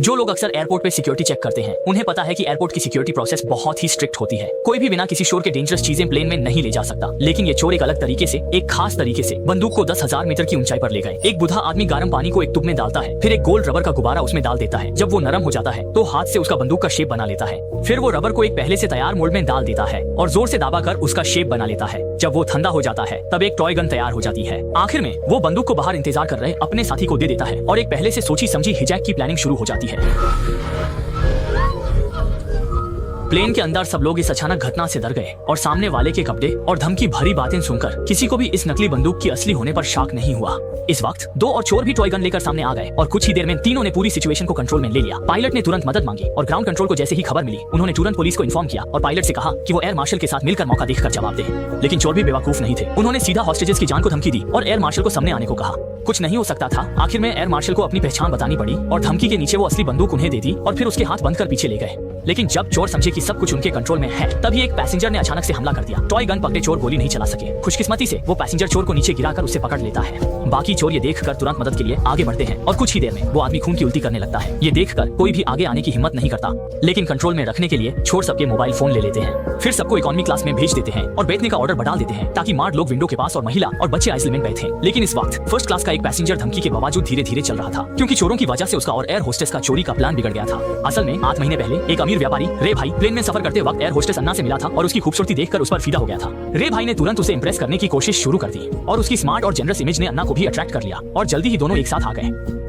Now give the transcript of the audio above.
जो लोग अक्सर एयरपोर्ट पे सिक्योरिटी चेक करते हैं उन्हें पता है कि एयरपोर्ट की सिक्योरिटी प्रोसेस बहुत ही स्ट्रिक्ट होती है। कोई भी बिना किसी शोर के डेंजरस चीजें प्लेन में नहीं ले जा सकता। लेकिन ये चोर एक अलग तरीके से, एक खास तरीके से बंदूक को 10,000 मीटर की ऊंचाई पर ले गए। एक बुढ़ा आदमी गर्म पानी को एक टुब में डालता है, फिर एक गोल्ड रबर का गुब्बारा उसमें डाल देता है। जब वो नरम हो जाता है तो हाथ से उसका बंदूक का शेप बना लेता है। फिर वो रबर को एक पहले से तैयार मोल्ड में डाल देता है और जोर से दबा कर उसका शेप बना लेता है। जब वो ठंडा हो जाता है तब एक टॉय गन तैयार हो जाती है। आखिर में वो बंदूक को बाहर इंतजार कर रहे अपने साथी को दे देता है और एक पहले से सोची समझी हिजैक की प्लानिंग शुरू हो जाती है। प्लेन के अंदर सब लोग इस अचानक घटना से डर गए और सामने वाले के कपड़े और धमकी भरी बातें सुनकर किसी को भी इस नकली बंदूक की असली होने पर शक नहीं हुआ। इस वक्त दो और चोर भी टॉय गन लेकर सामने आ गए और कुछ ही देर में तीनों ने पूरी सिचुएशन को कंट्रोल में ले लिया। पायलट ने तुरंत मदद मांगी और ग्राउंड कंट्रोल को जैसे ही खबर मिली उन्होंने तुरंत पुलिस को इन्फॉर्म किया और पायलट से कहा कि वो एयर मार्शल के साथ मिलकर मौका देखकर जवाब दे। लेकिन चोर भी बेवकूफ नहीं थे। उन्होंने सीधा हॉस्टेजेस की जान को धमकी दी और एयर मार्शल को सामने आने को कहा। कुछ नहीं हो सकता था। आखिर में एयर मार्शल को अपनी पहचान बतानी पड़ी और धमकी के नीचे वो असली बंदूक उन्हें दे दी और फिर उसके हाथ बंद कर पीछे ले गए। लेकिन जब चोर समझे कि सब कुछ उनके कंट्रोल में है तभी एक पैसेंजर ने अचानक से हमला कर दिया। टॉय गन पकड़े चोर गोली नहीं चला सके। खुशकिस्मती से वो पैसेंजर चोर को नीचे गिराकर उसे पकड़ लेता है। बाकी चोर ये देखकर तुरंत मदद के लिए आगे बढ़ते हैं और कुछ ही देर में वो आदमी खून की उल्टी करने लगता है। ये देखकर कोई भी आगे आने की हिम्मत नहीं करता। लेकिन कंट्रोल में रखने के लिए चोर सबके मोबाइल फोन ले लेते हैं। फिर सबको इकोनॉमी क्लास में भेज देते हैं और बैठने का ऑर्डर बढ़ा देते हैं ताकि मार्ड लोग विंडो के पास और महिला और बच्चे आइसोलेट में बैठे। लेकिन इस वक्त फर्स्ट क्लास का एक पैसेंजर धमकी के बावजूद धीरे धीरे चल रहा था क्योंकि चोरों की वजह से उसका और एयर होस्टेस का चोरी का प्लान बिगड़ गया था। असल में 8 महीने पहले एक अमीर व्यापारी रे भाई प्लेन में सफर करते वक्त एयर होस्टेस अन्ना से मिला था और उसकी खूबसूरती देखकर उस पर फिदा हो गया था। रे भाई ने तुरंत उसे इंप्रेस करने की कोशिश शुरू कर दी और उसकी स्मार्ट और जेनरस इमेज ने अन्ना को भी अट्रैक्ट कर लिया और जल्दी ही दोनों एक साथ आ गए।